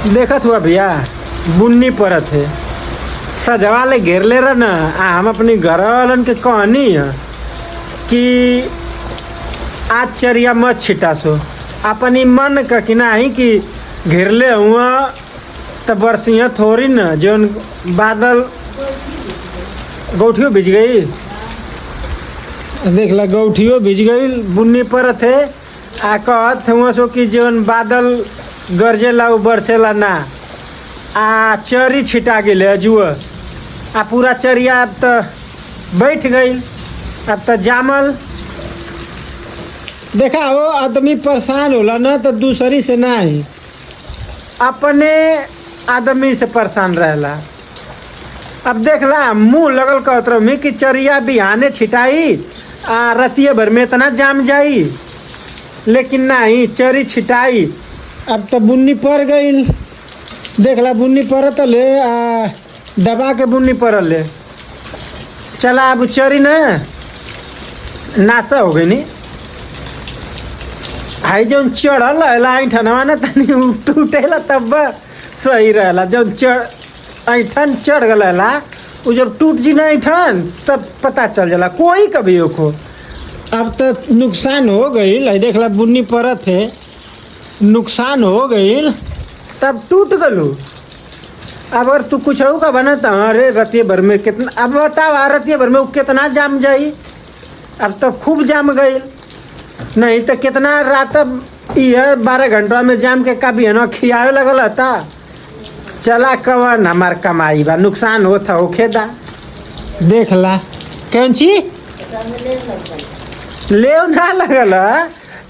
देखत हुआ भैया बुन्नी परत है सजवा ले घेर ले रहा ना। हम अपनी घर वालन के कहनी है कि आज चरिया मत छिटा सो अपनी मन का कि नहीं कि घेर ले हुआ तो बरसिया थोड़ी न जो बादल गौठियों भिज गई। देख ला गौठियों भिज गई बुन्नी परत है। आ कहत हुआ सो कि जौन बादल गरजेला उ बरसेला ना। आ चरी छिटा गई जुआ आ पूरा चरिया अब तो बैठ गई अब तो जामल। देखा हो आदमी परेशान होला ना तो दूसरी से ना ही अपने आदमी से परेशान रहला। अब देखला मुँह लगल कहत रही कि चरिया बिहाने छिटाई आ रतिये भर में इतना जाम जाई, लेकिन नहीं चरी छिटाई अब तो बुन्नी पड़ गई। देखला बुन्नी पड़त ले आ दबा के बुन्नी पड़ल ले। चला अब चरी न नासा हो गई नी। हाई जौन चढ़ल ऐठनवा न तनी टूटेला तब सही रहला। जब ऐठन चढ़ गला वो जब टूट जी ना ऐठन तब पता चल जाला कोई कभी ओको। अब तो नुकसान हो गई देखला बुन्नी परत है नुकसान हो गई तब टूट गलू। अब अगर तू कुछ का बनता अरे रतिये भर में कितना अब बताओ रतिये भर में वो कितना जाम जाई। अब तो खूब जाम गई नहीं तो कितना रात यह 12 घंटा में जाम के कभी है ना खियावे लगल था। चला कवन हमार कमाई बा नुकसान होता होखेदा। देख ला कौन ची ले ना लगल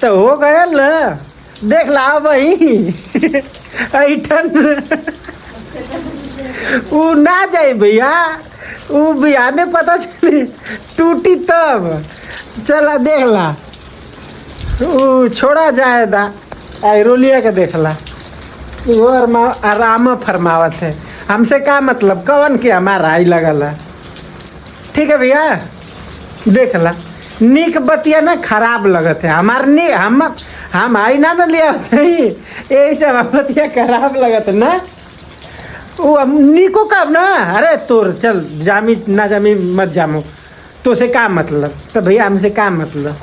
तो हो गया न। देख ला वही ऐठन वो ना जाए भैया वो बिहाने पता चली टूटी तब। चला देख ला वो छोड़ा जाएगा आयरोलिया के देखला वो आराम फरमावत है। हमसे क्या मतलब कवन के हमारा आई लगल है। ठीक है भैया देख ला निक बतिया ना खराब लगत है हमार नी हम आई ना लिया यही से बतिया खराब लगत है ना। वो निको कब ना अरे तोर चल जामी ना जामी मत जामो तो से का मतलब तो भैया हमसे का मतलब।